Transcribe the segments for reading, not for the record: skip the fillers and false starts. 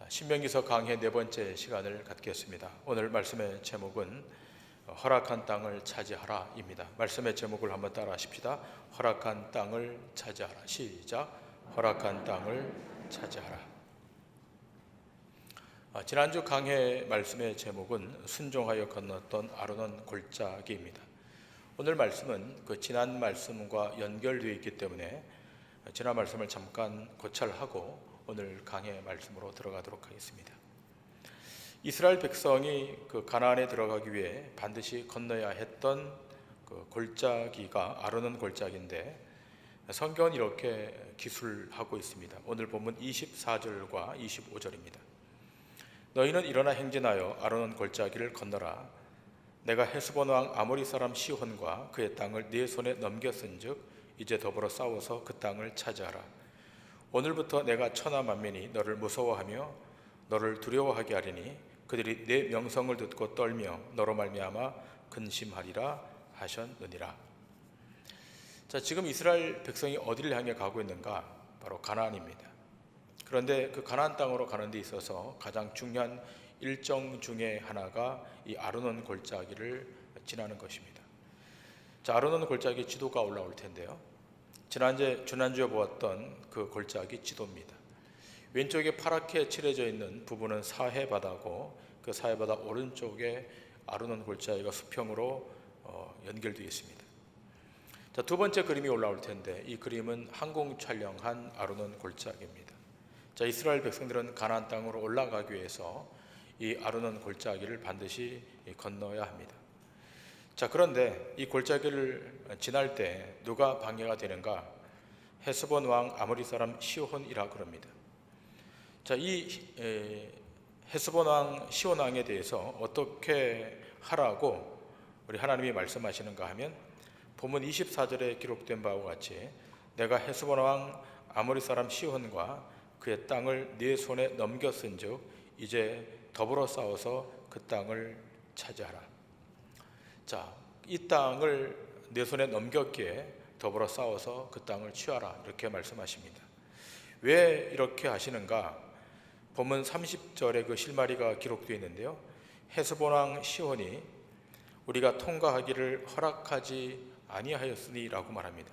신명기서 강해 네 번째 시간을 갖겠습니다. 오늘 말씀의 제목은 허락한 땅을 차지하라입니다. 말씀의 제목을 한번 따라 하십시다. 허락한 땅을 차지하라. 시작. 허락한 땅을 차지하라. 지난주 강해 말씀의 제목은 순종하여 건넜던 아르논 골짜기입니다. 오늘 말씀은 그 지난 말씀과 연결되어 있기 때문에 지난 말씀을 잠깐 고찰하고 오늘 강해 말씀으로 들어가도록 하겠습니다. 이스라엘 백성이 그 가나안에 들어가기 위해 반드시 건너야 했던 그 골짜기가 아르논 골짜기인데, 성경은 이렇게 기술하고 있습니다. 오늘 본문 24절과 25절입니다. 너희는 일어나 행진하여 아르논 골짜기를 건너라. 내가 헤스본 왕 아모리 사람 시혼과 그의 땅을 네 손에 넘겼은즉 이제 더불어 싸워서 그 땅을 차지하라. 오늘부터 내가 천하 만민이 너를 무서워하며 너를 두려워하게 하리니 그들이 내 명성을 듣고 떨며 너로 말미암아 근심하리라 하셨느니라. 자, 지금 이스라엘 백성이 어디를 향해 가고 있는가? 바로 가나안입니다. 그런데 그 가나안 땅으로 가는 데 있어서 가장 중요한 일정 중에 하나가 이 아르논 골짜기를 지나는 것입니다. 자, 아르논 골짜기 지도가 올라올 텐데요. 지난주에 보았던 그 골짜기 지도입니다. 왼쪽에 파랗게 칠해져 있는 부분은 사해바다고, 그 사해바다 오른쪽에 아르논 골짜기가 수평으로 연결되어 있습니다. 자, 두 번째 그림이 올라올 텐데 이 그림은 항공 촬영한 아르논 골짜기입니다. 자, 이스라엘 백성들은 가나안 땅으로 올라가기 위해서 이 아르논 골짜기를 반드시 건너야 합니다. 자, 그런데 이 골짜기를 지날 때 누가 방해가 되는가? 헤스본 왕 아모리 사람 시혼이라 그럽니다. 자, 이 헤스본 왕 시혼 왕에 대해서 어떻게 하라고 우리 하나님이 말씀하시는가 하면, 본문 24절에 기록된 바와 같이 내가 헤스본 왕 아모리 사람 시혼과 그의 땅을 네 손에 넘겼은즉 이제 더불어 싸워서 그 땅을 차지하라. 자, 이 땅을 내 손에 넘겼기에 더불어 싸워서 그 땅을 취하라, 이렇게 말씀하십니다. 왜 이렇게 하시는가? 본문 30절에 그 실마리가 기록되어 있는데요. 헤스본 왕 시혼이 우리가 통과하기를 허락하지 아니하였으니 라고 말합니다.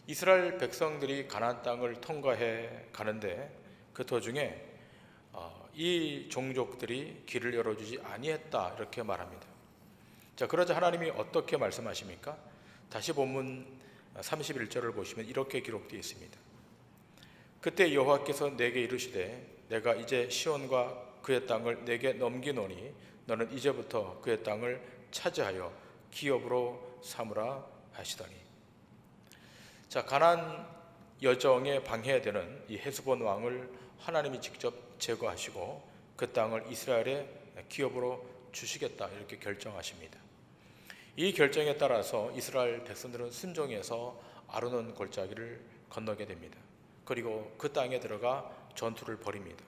이스라엘 백성들이 가나안 땅을 통과해 가는데 그 도중에 이 종족들이 길을 열어주지 아니했다, 이렇게 말합니다. 자, 그러자 하나님이 어떻게 말씀하십니까? 다시 본문 31절을 보시면 이렇게 기록되어 있습니다. 그때 여호와께서 내게 이르시되 내가 이제 시온과 그의 땅을 내게 넘기노니 너는 이제부터 그의 땅을 차지하여 기업으로 삼으라 하시더니. 자, 가나안 여정에 방해되는 이 헤스본 왕을 하나님이 직접 제거하시고 그 땅을 이스라엘의 기업으로 주시겠다, 이렇게 결정하십니다. 이 결정에 따라서 이스라엘 백성들은 순종해서 아르논 골짜기를 건너게 됩니다. 그리고 그 땅에 들어가 전투를 벌입니다.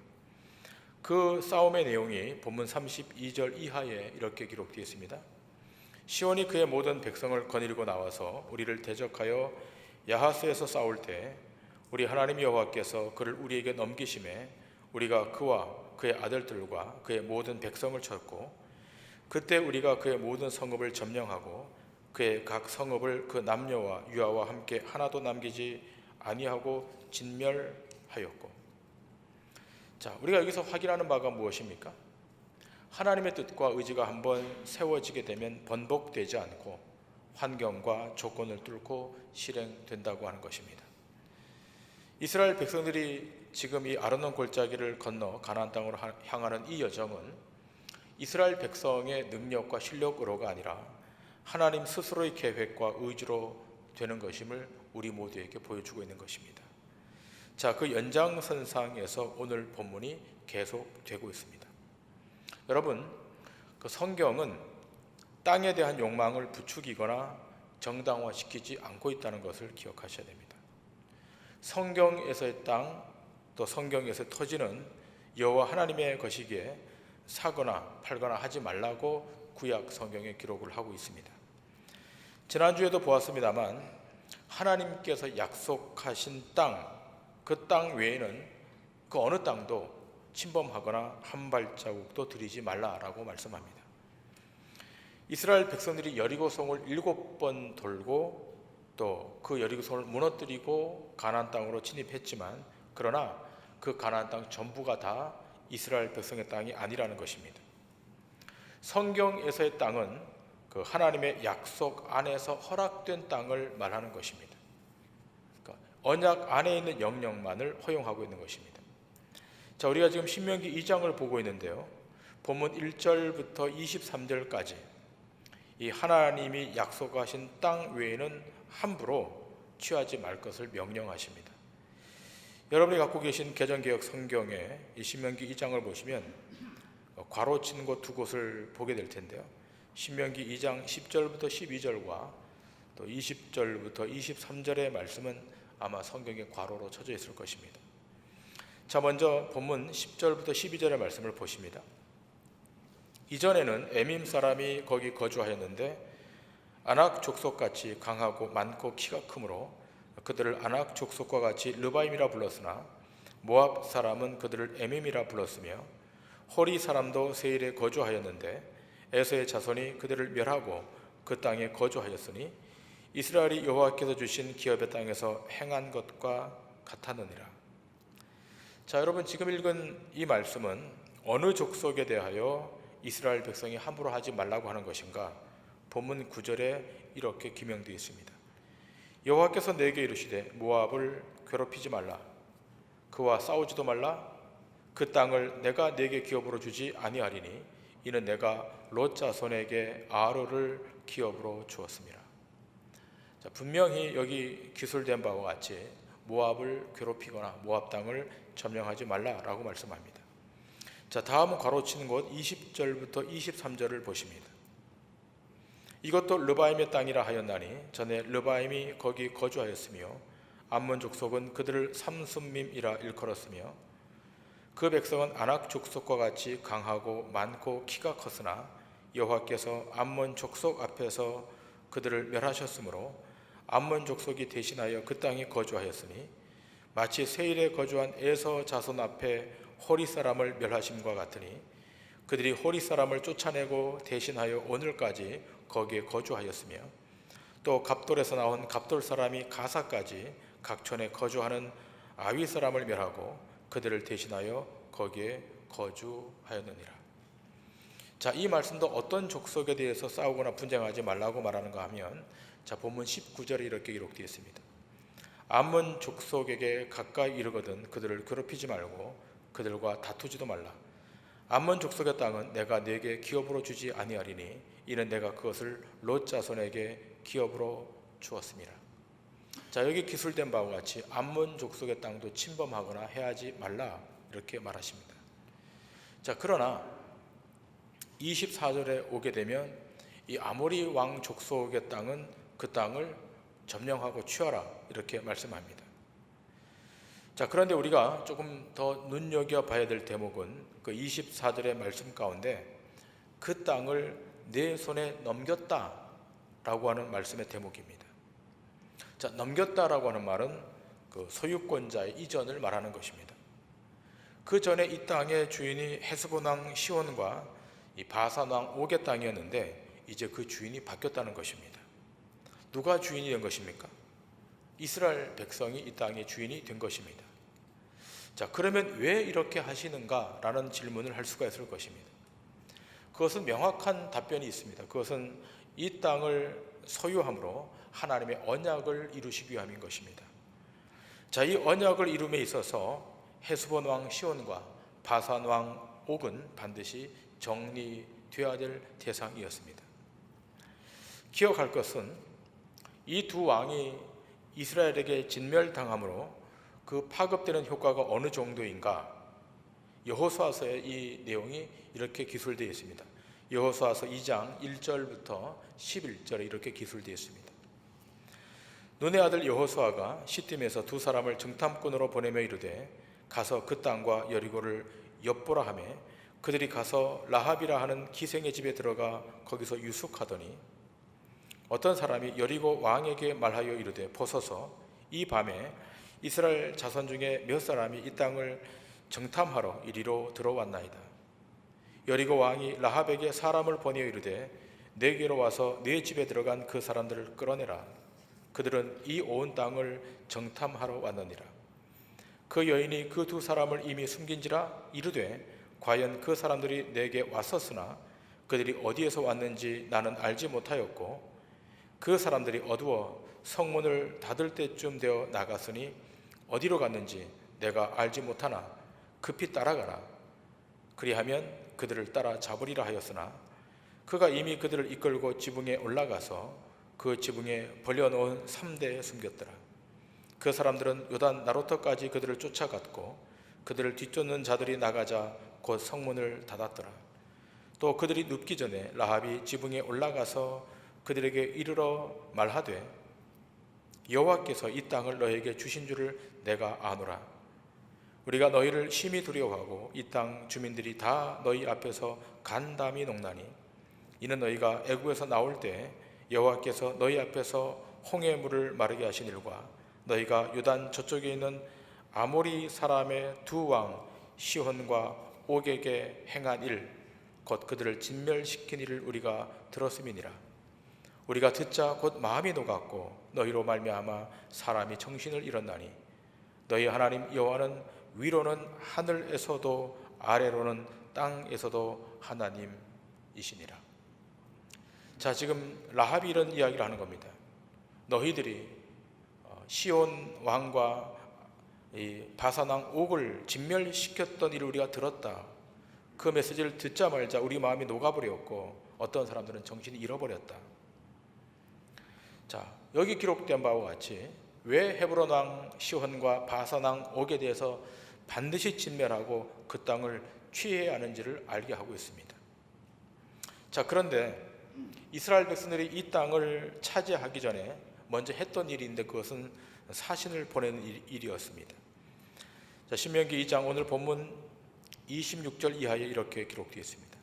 그 싸움의 내용이 본문 32절 이하에 이렇게 기록되어 있습니다. 시온이 그의 모든 백성을 거느리고 나와서 우리를 대적하여 야하스에서 싸울 때 우리 하나님 여호와께서 그를 우리에게 넘기심에 우리가 그와 그의 아들들과 그의 모든 백성을 쳤고, 그때 우리가 그의 모든 성읍을 점령하고 그의 각 성읍을 그 남녀와 유아와 함께 하나도 남기지 아니하고 진멸하였고. 자, 우리가 여기서 확인하는 바가 무엇입니까? 하나님의 뜻과 의지가 한번 세워지게 되면 번복되지 않고 환경과 조건을 뚫고 실행된다고 하는 것입니다. 이스라엘 백성들이 지금 이 아르논 골짜기를 건너 가나안 땅으로 향하는 이 여정은 이스라엘 백성의 능력과 실력으로가 아니라 하나님 스스로의 계획과 의지로 되는 것임을 우리 모두에게 보여주고 있는 것입니다. 자, 그 연장선상에서 오늘 본문이 계속되고 있습니다. 여러분, 그 성경은 땅에 대한 욕망을 부추기거나 정당화시키지 않고 있다는 것을 기억하셔야 됩니다. 성경에서의 땅, 또 성경에서 터지는 여호와 하나님의 것이기에 사거나 팔거나 하지 말라고 구약 성경에 기록을 하고 있습니다. 지난주에도 보았습니다만 하나님께서 약속하신 땅, 그 땅 외에는 그 어느 땅도 침범하거나 한 발자국도 들이지 말라라고 말씀합니다. 이스라엘 백성들이 여리고성을 7번 돌고 또 그 여리고성을 무너뜨리고 가나안 땅으로 진입했지만, 그러나 그 가나안 땅 전부가 다 이스라엘 백성의 땅이 아니라는 것입니다. 성경에서의 땅은 그 하나님의 약속 안에서 허락된 땅을 말하는 것입니다. 그러니까 언약 안에 있는 영역만을 허용하고 있는 것입니다. 자, 우리가 지금 신명기 2장을 보고 있는데요, 본문 1절부터 23절까지 이 하나님이 약속하신 땅 외에는 함부로 취하지 말 것을 명령하십니다. 여러분이 갖고 계신 개정개혁 성경에 이 신명기 2장을 보시면 괄호친 곳 두 곳을 보게 될 텐데요, 신명기 2장 10절부터 12절과 또 20절부터 23절의 말씀은 아마 성경에 괄호로 쳐져 있을 것입니다. 자, 먼저 본문 10절부터 12절의 말씀을 보십니다. 이전에는 에밈 사람이 거기 거주하였는데 아낙 족속같이 강하고 많고 키가 크므로 그들을 아낙 족속과 같이 르바임이라 불렀으나 모압 사람은 그들을 에밈이라 불렀으며 호리 사람도 세일에 거주하였는데 에서의 자손이 그들을 멸하고 그 땅에 거주하였으니 이스라엘이 여호와께서 주신 기업의 땅에서 행한 것과 같았느니라. 자, 여러분, 지금 읽은 이 말씀은 어느 족속에 대하여 이스라엘 백성이 함부로 하지 말라고 하는 것인가? 본문 9절에 이렇게 기명되어 있습니다. 여호와께서 내게 이르시되 모압을 괴롭히지 말라. 그와 싸우지도 말라. 그 땅을 내가 내게 기업으로 주지 아니하리니 이는 내가 롯 자손에게 아로를 기업으로 주었습니다. 자, 분명히 여기 기술된 바와 같이 모압을 괴롭히거나 모압 땅을 점령하지 말라라고 말씀합니다. 자, 다음은 괄호치는 곳 20절부터 23절을 보십니다. 이것도 르바임의 땅이라 하였나니 전에 르바임이 거기 거주하였으며 암몬 족속은 그들을 삼순밈이라 일컬었으며 그 백성은 아낙 족속과 같이 강하고 많고 키가 컸으나 여호와께서 암몬 족속 앞에서 그들을 멸하셨으므로 암몬 족속이 대신하여 그 땅에 거주하였으니 마치 세일에 거주한 에서 자손 앞에 호리 사람을 멸하심과 같으니 그들이 호리 사람을 쫓아내고 대신하여 오늘까지 거기에 거주하였으며 또 갑돌에서 나온 갑돌 사람이 가사까지 각촌에 거주하는 아위 사람을 멸하고 그들을 대신하여 거기에 거주하였느니라. 자, 이 말씀도 어떤 족속에 대해서 싸우거나 분쟁하지 말라고 말하는가 하면, 자, 본문 19절에 이렇게 기록되어 있습니다. 암몬 족속에게 가까이 이르거든 그들을 괴롭히지 말고 그들과 다투지도 말라. 암몬 족속의 땅은 내가 네게 기업으로 주지 아니하리니 이는 내가 그것을 롯 자손에게 기업으로 주었습니다. 자, 여기 기술된 바와 같이 암몬 족속의 땅도 침범하거나 해하지 말라 이렇게 말하십니다. 자, 그러나 24절에 오게 되면 이 아모리 왕 족속의 땅은 그 땅을 점령하고 취하라 이렇게 말씀합니다. 자, 그런데 우리가 조금 더 눈여겨봐야 될 대목은 그 24절의 말씀 가운데 그 땅을 내 손에 넘겼다라고 하는 말씀의 대목입니다. 자, 넘겼다라고 하는 말은 그 소유권자의 이전을 말하는 것입니다. 그 전에 이 땅의 주인이 헤스본 왕 시온과 이 바산 왕 옥의 땅이었는데 이제 그 주인이 바뀌었다는 것입니다. 누가 주인이 된 것입니까? 이스라엘 백성이 이 땅의 주인이 된 것입니다. 자, 그러면 왜 이렇게 하시는가라는 질문을 할 수가 있을 것입니다. 그것은 명확한 답변이 있습니다. 그것은 이 땅을 소유함으로 하나님의 언약을 이루시기 위함인 것입니다. 자, 이 언약을 이룸에 있어서 헤스본 왕 시온과 바산 왕 옥은 반드시 정리되어야 될 대상이었습니다. 기억할 것은 이 두 왕이 이스라엘에게 진멸당함으로 그 파급되는 효과가 어느 정도인가, 여호수아서의 이 내용이 이렇게 기술되어 있습니다. 여호수아서 2장 1절부터 11절에 이렇게 기술되어 있습니다. 눈의 아들 여호수아가 시팀에서 두 사람을 정탐꾼으로 보내며 이르되 가서 그 땅과 여리고를 엿보라 하며 그들이 가서 라합이라 하는 기생의 집에 들어가 거기서 유숙하더니 어떤 사람이 여리고 왕에게 말하여 이르되 보소서 이 밤에 이스라엘 자손 중에 몇 사람이 이 땅을 정탐하러 이리로 들어왔나이다. 여리고 왕이 라합에게 사람을 보내어 이르되 내게로 와서 네 집에 들어간 그 사람들을 끌어내라. 그들은 이 온 땅을 정탐하러 왔느니라. 그 여인이 그 두 사람을 이미 숨긴지라 이르되 과연 그 사람들이 내게 왔었으나 그들이 어디에서 왔는지 나는 알지 못하였고 그 사람들이 어두워 성문을 닫을 때쯤 되어 나갔으니 어디로 갔는지 내가 알지 못하나 급히 따라가라. 그리하면 그들을 따라 잡으리라 하였으나 그가 이미 그들을 이끌고 지붕에 올라가서 그 지붕에 벌려놓은 3대에 숨겼더라. 그 사람들은 요단 나루터까지 그들을 쫓아갔고 그들을 뒤쫓는 자들이 나가자 곧 성문을 닫았더라. 또 그들이 눕기 전에 라합이 지붕에 올라가서 그들에게 이르러 말하되 여호와께서 이 땅을 너에게 주신 줄을 내가 아노라. 우리가 너희를 심히 두려워하고 이 땅 주민들이 다 너희 앞에서 간담이 녹나니 이는 너희가 애굽에서 나올 때 여호와께서 너희 앞에서 홍해 물을 마르게 하신 일과 너희가 요단 저쪽에 있는 아모리 사람의 두 왕 시혼과 옥에게 행한 일 곧 그들을 진멸시킨 일을 우리가 들었음이니라. 우리가 듣자 곧 마음이 녹았고 너희로 말미암아 사람이 정신을 잃었나니 너희 하나님 여호와는 위로는 하늘에서도 아래로는 땅에서도 하나님이시니라. 자, 지금 라합이 이런 이야기를 하는 겁니다. 너희들이 시온 왕과 이 바산 왕 옥을 진멸시켰던 일을 우리가 들었다. 그 메시지를 듣자마자 우리 마음이 녹아버렸고 어떤 사람들은 정신이 잃어버렸다. 자, 여기 기록된 바와 같이 왜 헤브론 왕 시혼과 바산 왕 옥에 대해서 반드시 진멸하고 그 땅을 취해야 하는지를 알게 하고 있습니다. 자, 그런데 이스라엘 백성들이 이 땅을 차지하기 전에 먼저 했던 일인데 그것은 사신을 보내는 일이었습니다. 자, 신명기 2장 오늘 본문 26절 이하에 이렇게 기록되어 있습니다.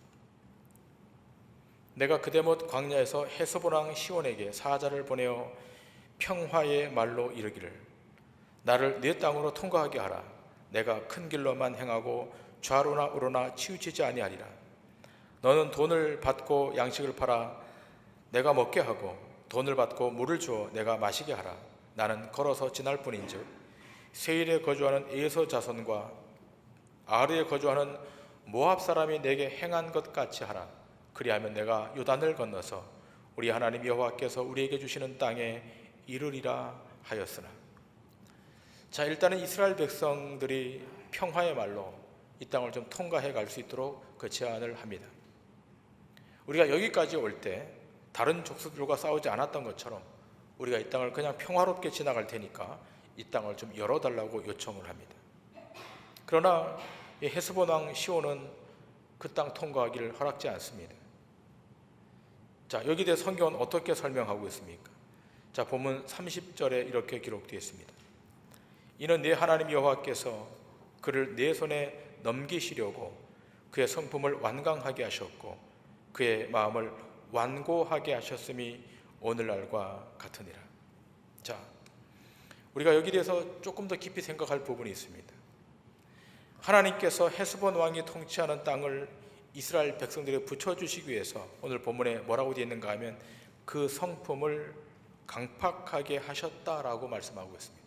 내가 그대못 광야에서 헤스본 왕 시온에게 사자를 보내어 평화의 말로 이르기를 나를 네 땅으로 통과하게 하라. 내가 큰 길로만 행하고 좌로나 우로나 치우치지 아니하리라. 너는 돈을 받고 양식을 팔아 내가 먹게 하고 돈을 받고 물을 주어 내가 마시게 하라. 나는 걸어서 지날 뿐인즉 세일에 거주하는 에서 자손과 아르에 거주하는 모압 사람이 내게 행한 것 같이 하라. 그리하면 내가 요단을 건너서 우리 하나님 여호와께서 우리에게 주시는 땅에 이르리라 하였으나. 자, 일단은 이스라엘 백성들이 평화의 말로 이 땅을 좀 통과해 갈 수 있도록 그 제안을 합니다. 우리가 여기까지 올 때 다른 족속들과 싸우지 않았던 것처럼 우리가 이 땅을 그냥 평화롭게 지나갈 테니까 이 땅을 좀 열어달라고 요청을 합니다. 그러나 헤스본 왕 시온은 그 땅 통과하기를 허락지 않습니다. 자, 여기에 대해 성경은 어떻게 설명하고 있습니까? 자, 본문 30절에 이렇게 기록되어 있습니다. 이는 네 하나님 여호와께서 그를 네 손에 넘기시려고 그의 성품을 완강하게 하셨고 그의 마음을 완고하게 하셨음이 오늘날과 같으니라. 자, 우리가 여기에 대해서 조금 더 깊이 생각할 부분이 있습니다. 하나님께서 헤스본 왕이 통치하는 땅을 이스라엘 백성들에게 붙여주시기 위해서 오늘 본문에 뭐라고 되어 있는가 하면 그 성품을 강팍하게 하셨다라고 말씀하고 있습니다.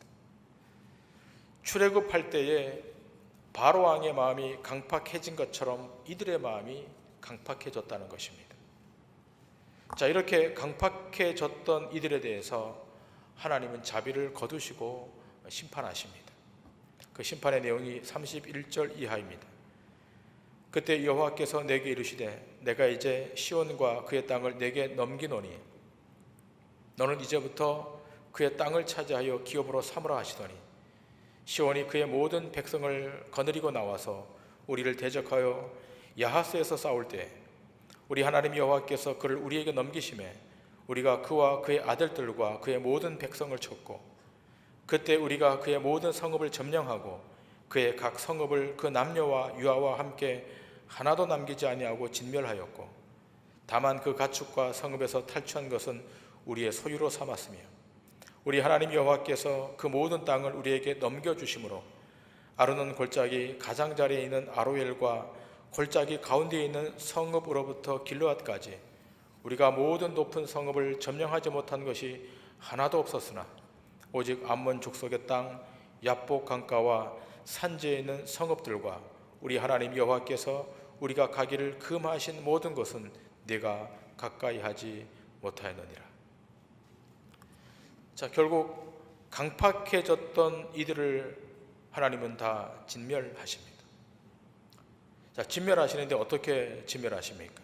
출애굽할 때에 바로 왕의 마음이 강팍해진 것처럼 이들의 마음이 강팍해졌다는 것입니다. 자, 이렇게 강팍해졌던 이들에 대해서 하나님은 자비를 거두시고 심판하십니다. 그 심판의 내용이 31절 이하입니다. 그때 여호와께서 내게 이르시되 내가 이제 시온과 그의 땅을 내게 넘기노니 너는 이제부터 그의 땅을 차지하여 기업으로 삼으라 하시더니 시온이 그의 모든 백성을 거느리고 나와서 우리를 대적하여 야하스에서 싸울 때 우리 하나님 여호와께서 그를 우리에게 넘기심에 우리가 그와 그의 아들들과 그의 모든 백성을 쳤고 그때 우리가 그의 모든 성읍을 점령하고 그의 각 성읍을 그 남녀와 유아와 함께 하나도 남기지 아니하고 진멸하였고 다만 그 가축과 성읍에서 탈취한 것은 우리의 소유로 삼았으며 우리 하나님 여호와께서 그 모든 땅을 우리에게 넘겨주심으로 아르논 골짜기 가장자리에 있는 아로엘과 골짜기 가운데에 있는 성읍으로부터 길르앗까지 우리가 모든 높은 성읍을 점령하지 못한 것이 하나도 없었으나 오직 암몬 족속의 땅 야복 강가와 산지에 있는 성읍들과 우리 하나님 여호와께서 우리가 가기를 금하신 모든 것은 네가 가까이 하지 못하였느니라. 자, 결국 강팍해졌던 이들을 하나님은 다 진멸하십니다. 자, 진멸하시는데 어떻게 진멸하십니까?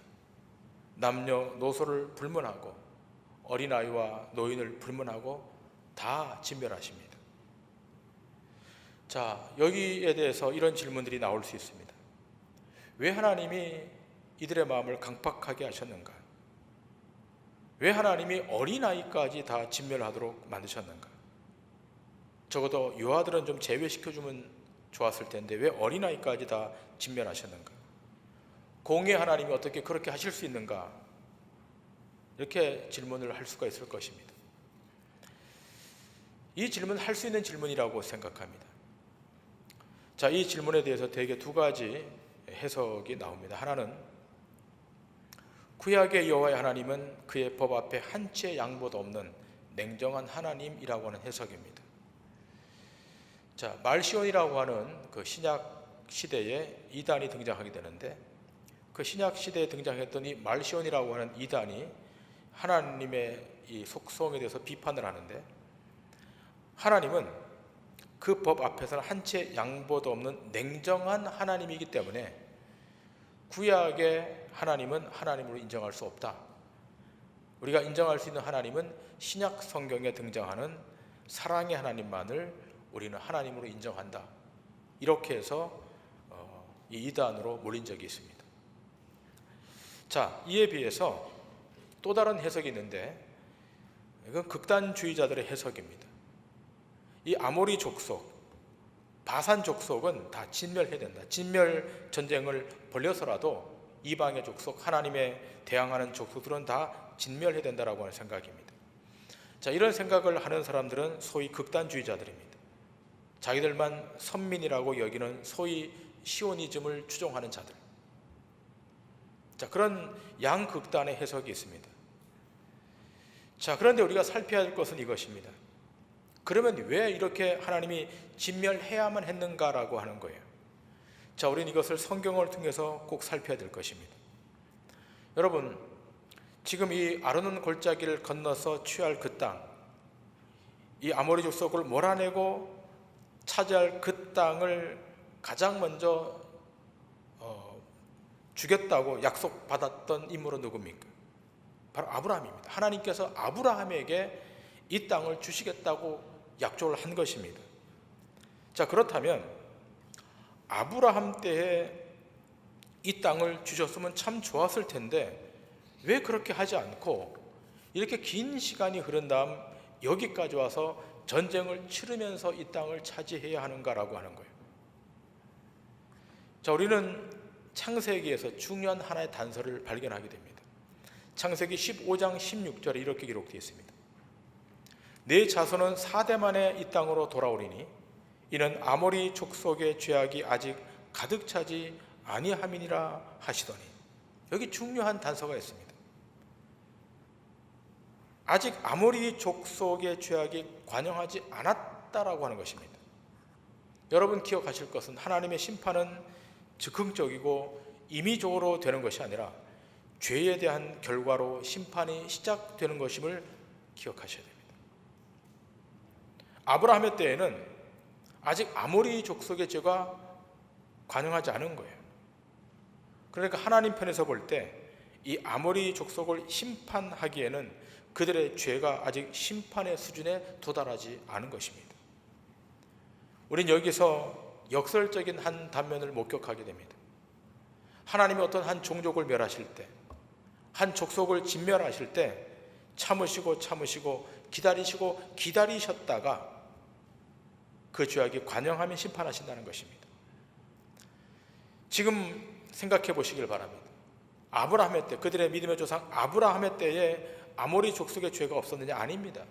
남녀노소를 불문하고 어린아이와 노인을 불문하고 다 진멸하십니다. 자, 여기에 대해서 이런 질문들이 나올 수 있습니다. 왜 하나님이 이들의 마음을 강팍하게 하셨는가? 왜 하나님이 어린아이까지 다 진멸하도록 만드셨는가? 적어도 유아들은 좀 제외시켜주면 좋았을 텐데 왜 어린아이까지 다 진멸하셨는가? 공의 하나님이 어떻게 그렇게 하실 수 있는가? 이렇게 질문을 할 수가 있을 것입니다. 이 질문은 할 수 있는 질문이라고 생각합니다. 자, 이 질문에 대해서 대개 두 가지 해석이 나옵니다. 하나는 구약의 여호와의 하나님은 그의 법 앞에 한 채 양보도 없는 냉정한 하나님이라고 하는 해석입니다. 자, 말시온이라고 하는 그 신약 시대에 이단이 등장하게 되는데 그 신약 시대에 등장했던 이 말시온이라고 하는 이단이 하나님의 이 속성에 대해서 비판을 하는데 하나님은 그 법 앞에서는 한 채 양보도 없는 냉정한 하나님이기 때문에 구약의 하나님은 하나님으로 인정할 수 없다. 우리가 인정할 수 있는 하나님은 신약 성경에 등장하는 사랑의 하나님만을 우리는 하나님으로 인정한다. 이렇게 해서 이 이단으로 몰린 적이 있습니다. 자, 이에 비해서 또 다른 해석이 있는데 이건 극단주의자들의 해석입니다. 이 아모리 족속, 바산 족속은 다 진멸해야 된다. 진멸 전쟁을 벌려서라도 이방의 족속, 하나님에 대항하는 족속들은 다 진멸해야 된다라고 하는 생각입니다. 자, 이런 생각을 하는 사람들은 소위 극단주의자들입니다. 자기들만 선민이라고 여기는 소위 시오니즘을 추종하는 자들. 자, 그런 양극단의 해석이 있습니다. 자, 그런데 우리가 살펴야 할 것은 이것입니다. 그러면 왜 이렇게 하나님이 진멸해야만 했는가라고 하는 거예요. 자, 우리는 이것을 성경을 통해서 꼭 살펴야 될 것입니다. 여러분, 지금 이 아르논 골짜기를 건너서 취할 그 땅, 이 아모리 족속을 몰아내고 차지할 그 땅을 가장 먼저 주겠다고 약속받았던 인물은 누굽니까? 바로 아브라함입니다. 하나님께서 아브라함에게 이 땅을 주시겠다고 약속을 한 것입니다. 자, 그렇다면 아브라함 때에 이 땅을 주셨으면 참 좋았을 텐데 왜 그렇게 하지 않고 이렇게 긴 시간이 흐른 다음 여기까지 와서 전쟁을 치르면서 이 땅을 차지해야 하는가라고 하는 거예요. 자, 우리는 창세기에서 중요한 하나의 단서를 발견하게 됩니다. 창세기 15장 16절에 이렇게 기록되어 있습니다. 네 자손은 4대 만에 이 땅으로 돌아오리니 이는 아모리 족속의 죄악이 아직 가득 차지 아니함이니라 하시더니, 여기 중요한 단서가 있습니다. 아직 아모리 족속의 죄악이 관영하지 않았다라고 하는 것입니다. 여러분 기억하실 것은 하나님의 심판은 즉흥적이고 임의적으로 되는 것이 아니라 죄에 대한 결과로 심판이 시작되는 것임을 기억하셔야 됩니다. 아브라함의 때에는 아직 아모리 족속의 죄가 관영하지 않은 거예요. 그러니까 하나님 편에서 볼 때 이 아모리 족속을 심판하기에는 그들의 죄가 아직 심판의 수준에 도달하지 않은 것입니다. 우리는 여기서 역설적인 한 단면을 목격하게 됩니다. 하나님이 어떤 한 종족을 멸하실 때, 한 족속을 진멸하실 때 참으시고 기다리시고 기다리셨다가 그 죄악이 관영하면 심판하신다는 것입니다. 지금 생각해 보시길 바랍니다. 아브라함의 때, 그들의 믿음의 조상 아브라함의 때에 아모리 족속의 죄가 없었느냐? 아닙니다.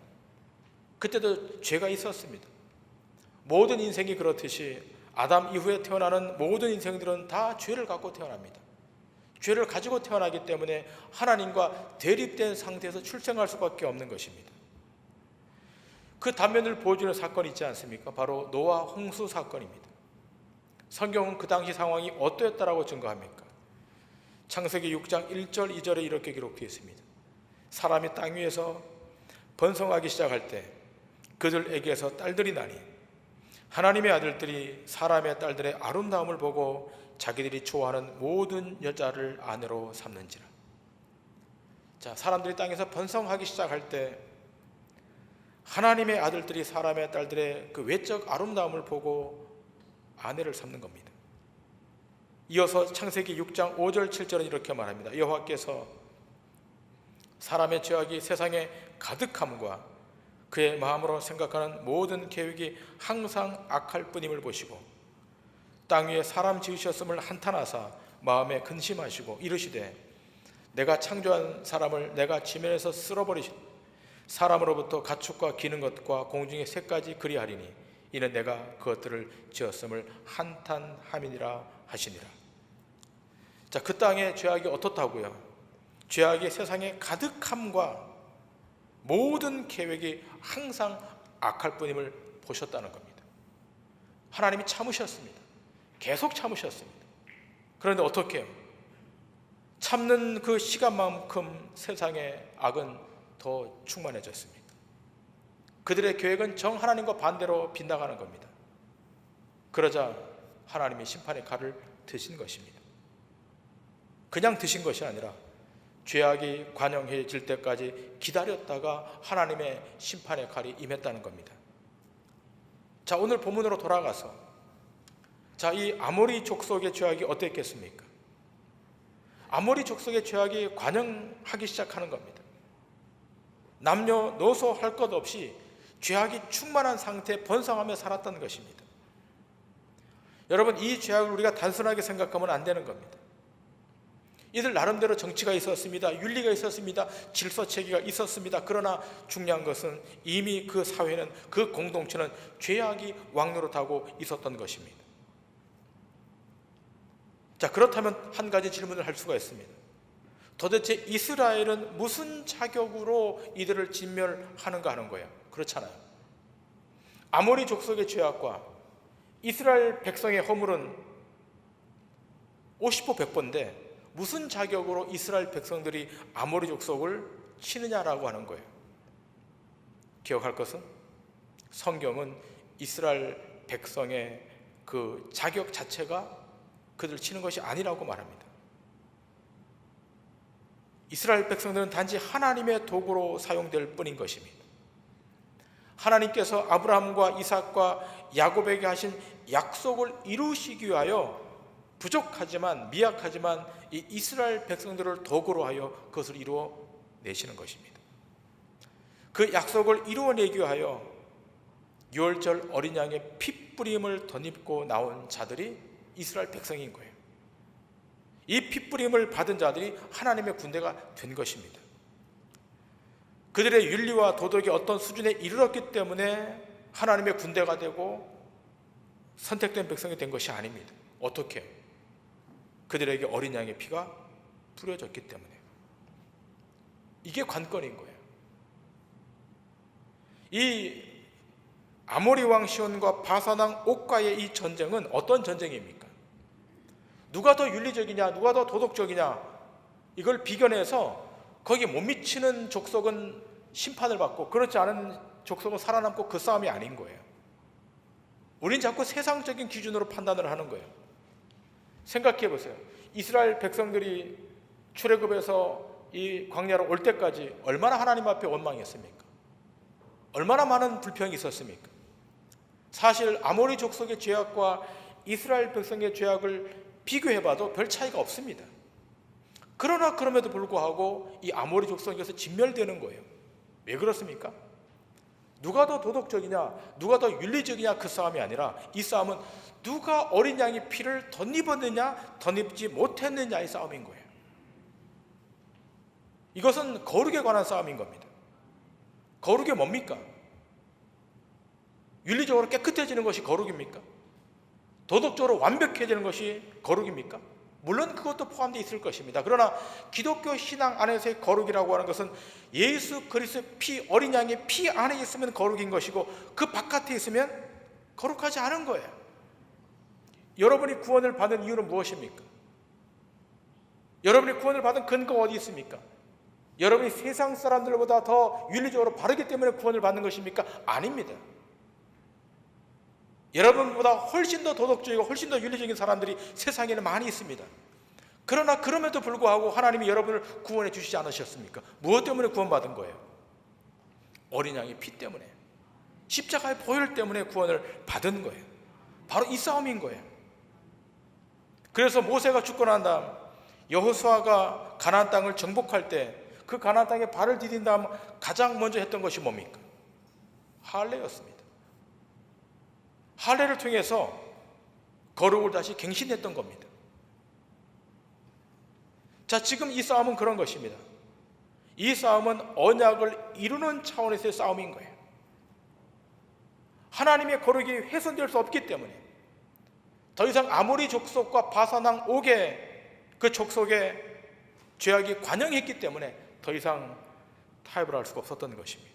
그때도 죄가 있었습니다. 모든 인생이 그렇듯이 아담 이후에 태어나는 모든 인생들은 다 죄를 갖고 태어납니다. 죄를 가지고 태어나기 때문에 하나님과 대립된 상태에서 출생할 수밖에 없는 것입니다. 그 단면을 보여주는 사건이 있지 않습니까? 바로 노아 홍수 사건입니다. 성경은 그 당시 상황이 어떠했다라고 증거합니까? 창세기 6장 1절 2절에 이렇게 기록되어 있습니다. 사람이 땅 위에서 번성하기 시작할 때 그들에게서 딸들이 나니 하나님의 아들들이 사람의 딸들의 아름다움을 보고 자기들이 좋아하는 모든 여자를 아내로 삼는지라. 자, 사람들이 땅에서 번성하기 시작할 때 하나님의 아들들이 사람의 딸들의 그 외적 아름다움을 보고 아내를 삼는 겁니다. 이어서 창세기 6장 5절 7절은 이렇게 말합니다. 여호와께서 사람의 죄악이 세상에 가득함과 그의 마음으로 생각하는 모든 계획이 항상 악할 뿐임을 보시고 땅 위에 사람 지으셨음을 한탄하사 마음에 근심하시고 이르시되 내가 창조한 사람을 내가 지면에서 쓸어버리신 사람으로부터 가축과 기는 것과 공중의 새까지 그리하리니 이는 내가 그것들을 지었음을 한탄함이니라 하시니라. 자, 그 땅의 죄악이 어떻다고요? 죄악이 세상에 가득함과 모든 계획이 항상 악할 뿐임을 보셨다는 겁니다. 하나님이 참으셨습니다. 계속 참으셨습니다. 그런데 어떻게 해요? 참는 그 시간만큼 세상의 악은 더 충만해졌습니다. 그들의 계획은 정 하나님과 반대로 빗나가는 겁니다. 그러자 하나님이 심판의 칼을 드신 것입니다. 그냥 드신 것이 아니라 죄악이 관영해질 때까지 기다렸다가 하나님의 심판의 칼이 임했다는 겁니다. 자, 오늘 본문으로 돌아가서 이 아모리 족속의 죄악이 어땠겠습니까? 아모리 족속의 죄악이 관영하기 시작하는 겁니다. 남녀노소 할 것 없이 죄악이 충만한 상태에 번성하며 살았다는 것입니다. 여러분, 이 죄악을 우리가 단순하게 생각하면 안 되는 겁니다. 이들 나름대로 정치가 있었습니다. 윤리가 있었습니다. 질서체계가 있었습니다. 그러나 중요한 것은 이미 그 사회는, 그 공동체는 죄악이 왕노릇하고 있었던 것입니다. 자, 그렇다면 한 가지 질문을 할 수가 있습니다. 도대체 이스라엘은 무슨 자격으로 이들을 진멸하는가 하는 거예요. 그렇잖아요. 아모리 족속의 죄악과 이스라엘 백성의 허물은 50보 100보인데 무슨 자격으로 이스라엘 백성들이 아모리 족속을 치느냐라고 하는 거예요. 기억할 것은 성경은 이스라엘 백성의 그 자격 자체가 그들 치는 것이 아니라고 말합니다. 이스라엘 백성들은 단지 하나님의 도구로 사용될 뿐인 것입니다. 하나님께서 아브라함과 이삭과 야곱에게 하신 약속을 이루시기 위하여 부족하지만 미약하지만 이 이스라엘 백성들을 도구로 하여 그것을 이루어내시는 것입니다. 그 약속을 이루어내기 위하여 유월절 어린 양의 핏뿌림을 덧입고 나온 자들이 이스라엘 백성인 거예요. 이 핏뿌림을 받은 자들이 하나님의 군대가 된 것입니다. 그들의 윤리와 도덕이 어떤 수준에 이르렀기 때문에 하나님의 군대가 되고 선택된 백성이 된 것이 아닙니다. 어떻게 해요? 그들에게 어린 양의 피가 뿌려졌기 때문에. 이게 관건인 거예요. 이 아모리 왕 시온과 바산 왕 옥과의 이 전쟁은 어떤 전쟁입니까? 누가 더 윤리적이냐, 누가 더 도덕적이냐, 이걸 비견해서 거기에 못 미치는 족속은 심판을 받고 그렇지 않은 족속은 살아남고 그 싸움이 아닌 거예요. 우린 자꾸 세상적인 기준으로 판단을 하는 거예요. 생각해 보세요. 이스라엘 백성들이 출애굽에서 이 광야로 올 때까지 얼마나 하나님 앞에 원망했습니까? 얼마나 많은 불평이 있었습니까? 사실 아모리 족속의 죄악과 이스라엘 백성의 죄악을 비교해봐도 별 차이가 없습니다. 그러나 그럼에도 불구하고 이 아모리 족속에서 진멸되는 거예요. 왜 그렇습니까? 누가 더 도덕적이냐, 누가 더 윤리적이냐, 그 싸움이 아니라 이 싸움은 누가 어린 양의 피를 덧입었느냐, 덧입지 못했느냐의 싸움인 거예요. 이것은 거룩에 관한 싸움인 겁니다. 거룩이 뭡니까? 윤리적으로 깨끗해지는 것이 거룩입니까? 도덕적으로 완벽해지는 것이 거룩입니까? 물론 그것도 포함되어 있을 것입니다. 그러나 기독교 신앙 안에서의 거룩이라고 하는 것은 예수 그리스도의 피, 어린 양의 피 안에 있으면 거룩인 것이고 그 바깥에 있으면 거룩하지 않은 거예요. 여러분이 구원을 받은 이유는 무엇입니까? 여러분이 구원을 받은 근거가 어디 있습니까? 여러분이 세상 사람들보다 더 윤리적으로 바르기 때문에 구원을 받는 것입니까? 아닙니다. 여러분보다 훨씬 더 도덕적이고 훨씬 더 윤리적인 사람들이 세상에는 많이 있습니다. 그러나 그럼에도 불구하고 하나님이 여러분을 구원해 주시지 않으셨습니까? 무엇 때문에 구원받은 거예요? 어린 양의 피 때문에, 십자가의 보혈 때문에 구원을 받은 거예요. 바로 이 싸움인 거예요. 그래서 모세가 죽고 난 다음 여호수아가 가나안 땅을 정복할 때 그 가나안 땅에 발을 디딘 다음 가장 먼저 했던 것이 뭡니까? 할례였습니다. 할례를 통해서 거룩을 다시 갱신했던 겁니다. 자, 지금 이 싸움은 그런 것입니다. 이 싸움은 언약을 이루는 차원에서의 싸움인 거예요. 하나님의 거룩이 훼손될 수 없기 때문에 더 이상 아모리 족속과 바산왕 옥의 그 족속의 죄악이 관영했기 때문에 더 이상 타협을 할 수가 없었던 것입니다.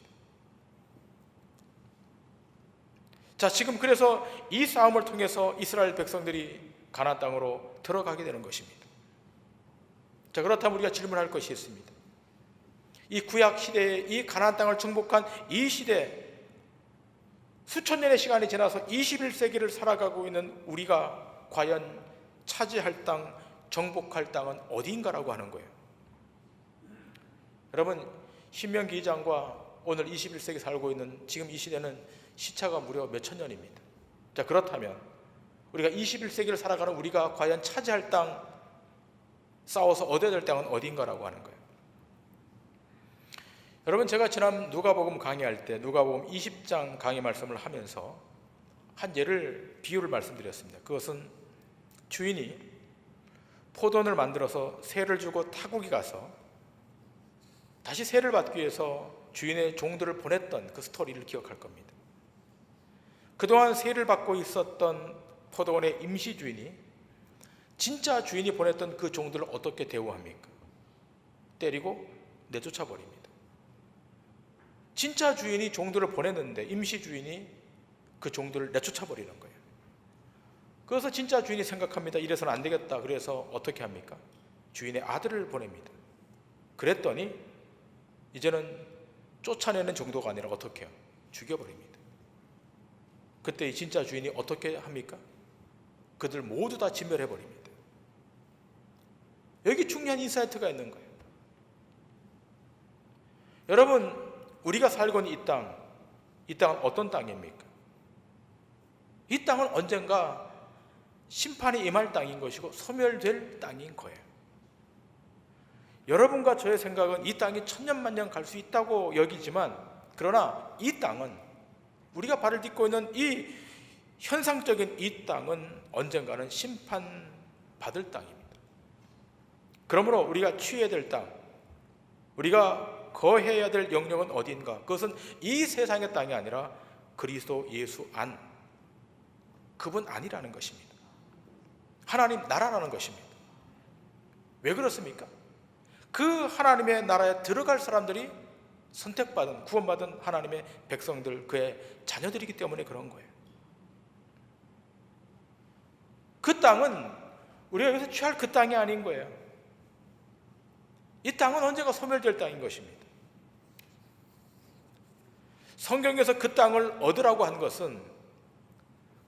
자, 지금 그래서 이 싸움을 통해서 이스라엘 백성들이 가나안 땅으로 들어가게 되는 것입니다. 자, 그렇다면 우리가 질문할 것이 있습니다. 이 구약 시대에 이 가나안 땅을 정복한 이 시대, 수천 년의 시간이 지나서 21세기를 살아가고 있는 우리가 과연 차지할 땅, 정복할 땅은 어디인가라고 하는 거예요. 여러분, 신명기 2장과 오늘 21세기 살고 있는 지금 이 시대는 시차가 무려 몇천 년입니다. 자, 그렇다면 우리가 21세기를 살아가는 우리가 과연 차지할 땅, 싸워서 얻어야 될 땅은 어디인가라고 하는 거예요. 여러분, 제가 지난 누가복음 강의할 때 누가복음 20장 강의 말씀을 하면서 한 비유를 말씀드렸습니다. 그것은 주인이 포도원을 만들어서 새를 주고 타국이 가서 다시 새를 받기 위해서 주인의 종들을 보냈던 그 스토리를 기억할 겁니다. 그동안 새를 받고 있었던 포도원의 임시 주인이 진짜 주인이 보냈던 그 종들을 어떻게 대우합니까? 때리고 내쫓아 버립니다. 진짜 주인이 종들을 보냈는데 임시 주인이 그 종들을 내쫓아 버리는 거예요. 그래서 진짜 주인이 생각합니다. 이래서는 안 되겠다. 그래서 어떻게 합니까? 주인의 아들을 보냅니다. 그랬더니 이제는 쫓아내는 정도가 아니라 어떻게 해요? 죽여버립니다. 그때 이 진짜 주인이 어떻게 합니까? 그들 모두 다 진멸해버립니다. 여기 중요한 인사이트가 있는 거예요. 여러분, 우리가 살고 있는 이 땅은 어떤 땅입니까? 이 땅은 언젠가 심판이 임할 땅인 것이고 소멸될 땅인 거예요. 여러분과 저의 생각은 이 땅이 천년만년 갈 수 있다고 여기지만, 그러나 이 땅은, 우리가 발을 딛고 있는 이 현상적인 이 땅은 언젠가는 심판받을 땅입니다. 그러므로 우리가 취해야 될 땅, 우리가 거해야 될 영역은 어디인가? 그것은 이 세상의 땅이 아니라 그리스도 예수 안, 그분 안이라는 것입니다. 하나님 나라라는 것입니다. 왜 그렇습니까? 그 하나님의 나라에 들어갈 사람들이 선택받은, 구원받은 하나님의 백성들, 그의 자녀들이기 때문에 그런 거예요. 그 땅은 우리가 여기서 취할 그 땅이 아닌 거예요. 이 땅은 언제가 소멸될 땅인 것입니다. 성경에서 그 땅을 얻으라고 한 것은,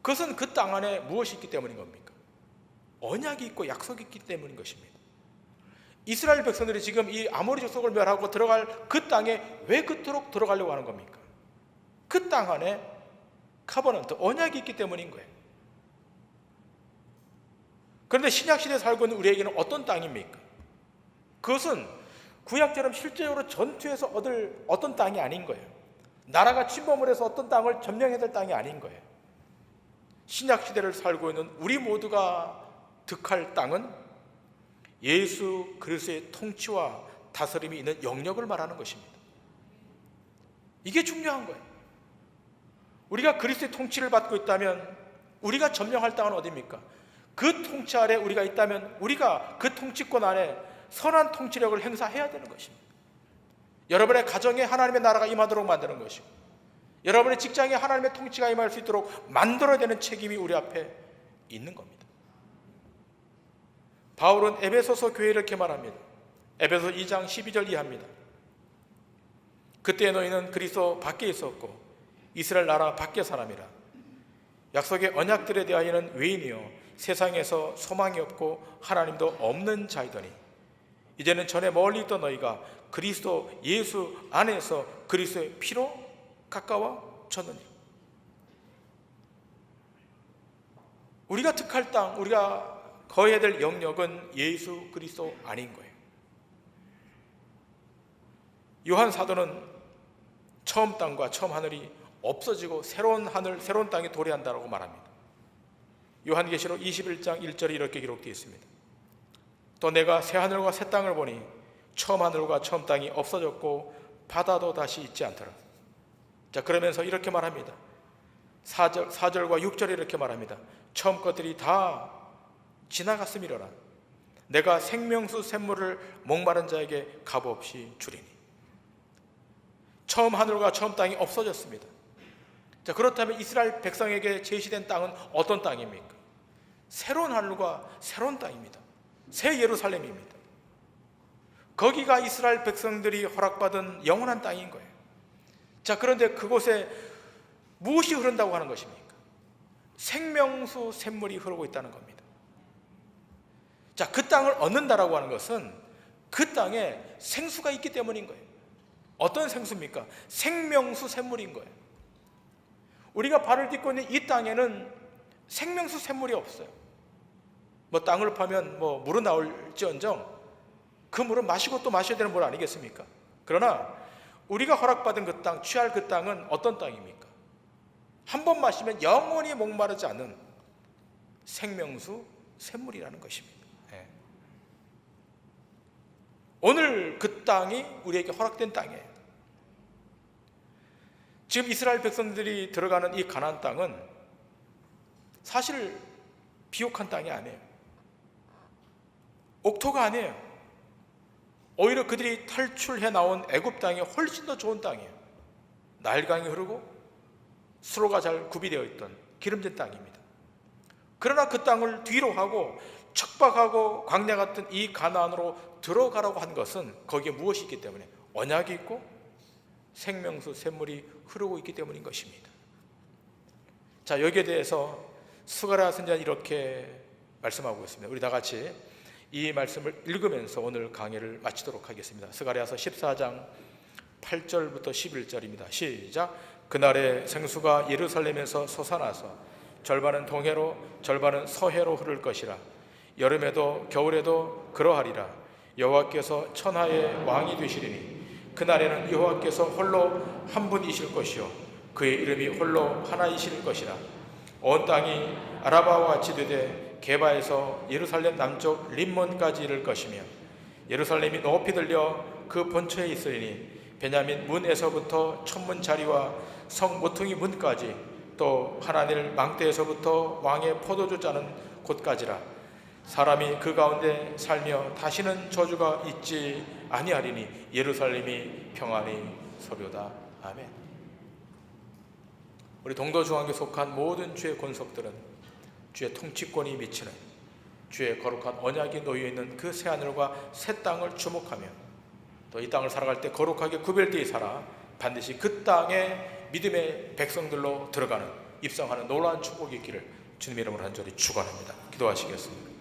그것은 그 땅 안에 무엇이 있기 때문인 겁니까? 언약이 있고 약속이 있기 때문인 것입니다. 이스라엘 백성들이 지금 이 아모리 족속을 멸하고 들어갈 그 땅에 왜 그토록 들어가려고 하는 겁니까? 그 땅 안에 커버넌트, 언약이 있기 때문인 거예요. 그런데 신약시대에 살고 있는 우리에게는 어떤 땅입니까? 그것은 구약처럼 실제로 전투에서 얻을 어떤 땅이 아닌 거예요. 나라가 침범을 해서 어떤 땅을 점령해야 될 땅이 아닌 거예요. 신약시대를 살고 있는 우리 모두가 득할 땅은 예수 그리스도의 통치와 다스림이 있는 영역을 말하는 것입니다. 이게 중요한 거예요. 우리가 그리스도의 통치를 받고 있다면 우리가 점령할 땅은 어디입니까? 그 통치 아래 우리가 있다면 우리가 그 통치권 안에 선한 통치력을 행사해야 되는 것입니다. 여러분의 가정에 하나님의 나라가 임하도록 만드는 것이고, 여러분의 직장에 하나님의 통치가 임할 수 있도록 만들어야 되는 책임이 우리 앞에 있는 겁니다. 바울은 에베소서 교회에 이렇게 말합니다. 에베소 2장 12절 이하입니다. 그때 너희는 그리스도 밖에 있었고 이스라엘 나라 밖의 사람이라. 약속의 언약들에 대하여는 외인이요 세상에서 소망이 없고 하나님도 없는 자이더니 이제는 전에 멀리 있던 너희가 그리스도 예수 안에서 그리스도의 피로 가까워졌느니. 우리가 득할 땅, 우리가 거해야 될 영역은 예수 그리스도 안인 거예요. 요한 사도는 처음 땅과 처음 하늘이 없어지고 새로운 하늘, 새로운 땅이 도래한다고 말합니다. 요한계시록 21장 1절에 이렇게 기록되어 있습니다. 또 내가 새 하늘과 새 땅을 보니 처음 하늘과 처음 땅이 없어졌고 바다도 다시 있지 않더라. 자, 그러면서 이렇게 말합니다. 4절과 6절에 이렇게 말합니다. 처음 것들이 다 지나갔음이로라. 내가 생명수 샘물을 목마른 자에게 값없이 주리니. 처음 하늘과 처음 땅이 없어졌습니다. 자, 그렇다면 이스라엘 백성에게 제시된 땅은 어떤 땅입니까? 새로운 하늘과 새로운 땅입니다. 새 예루살렘입니다. 거기가 이스라엘 백성들이 허락받은 영원한 땅인 거예요. 자, 그런데 그곳에 무엇이 흐른다고 하는 것입니까? 생명수 샘물이 흐르고 있다는 겁니다. 자, 그 땅을 얻는다라고 하는 것은 그 땅에 생수가 있기 때문인 거예요. 어떤 생수입니까? 생명수 샘물인 거예요. 우리가 발을 딛고 있는 이 땅에는 생명수 샘물이 없어요. 땅을 파면 물은 나올지언정 그 물은 마시고 또 마셔야 되는 물 아니겠습니까? 그러나 우리가 허락받은 그 땅, 취할 그 땅은 어떤 땅입니까? 한 번 마시면 영원히 목마르지 않는 생명수 샘물이라는 것입니다. 오늘 그 땅이 우리에게 허락된 땅이에요. 지금 이스라엘 백성들이 들어가는 이 가나안 땅은 사실 비옥한 땅이 아니에요. 옥토가 아니에요. 오히려 그들이 탈출해 나온 애굽 땅이 훨씬 더 좋은 땅이에요. 나일강이 흐르고 수로가 잘 구비되어 있던 기름진 땅입니다. 그러나 그 땅을 뒤로 하고 척박하고 광야 같은 이 가나안으로 들어가라고 한 것은 거기에 무엇이 있기 때문에? 언약이 있고 생명수 샘물이 흐르고 있기 때문인 것입니다. 자, 여기에 대해서 스가랴 선지자는 이렇게 말씀하고 있습니다. 우리 다 같이 이 말씀을 읽으면서 오늘 강의를 마치도록 하겠습니다. 스가랴서 14장 8절부터 11절입니다. 시작. 그날에 생수가 예루살렘에서 솟아나서 절반은 동해로 절반은 서해로 흐를 것이라. 여름에도 겨울에도 그러하리라. 여호와께서 천하의 왕이 되시리니 그날에는 여호와께서 홀로 한 분이실 것이요 그의 이름이 홀로 하나이실 것이라. 온 땅이 아라바와 같이 되되 게바에서 예루살렘 남쪽 림몬까지 이를 것이며 예루살렘이 높이 들려 그 본처에 있으리니 베냐민 문에서부터 천문 자리와 성 모퉁이 문까지 또 하나님 망대에서부터 왕의 포도주 짜는 곳까지라. 사람이 그 가운데 살며 다시는 저주가 있지 아니하리니 예루살렘이 평안히 서려다. 아멘. 우리 동도중앙교에 속한 모든 주의 권속들은 주의 통치권이 미치는 주의 거룩한 언약이 놓여있는 그 새하늘과 새 땅을 주목하며 또 이 땅을 살아갈 때 거룩하게 구별되어 살아 반드시 그 땅에 믿음의 백성들로 들어가는 입성하는 놀라운 축복이 있기를 주님의 이름으로 간절히 축원합니다. 기도하시겠습니다.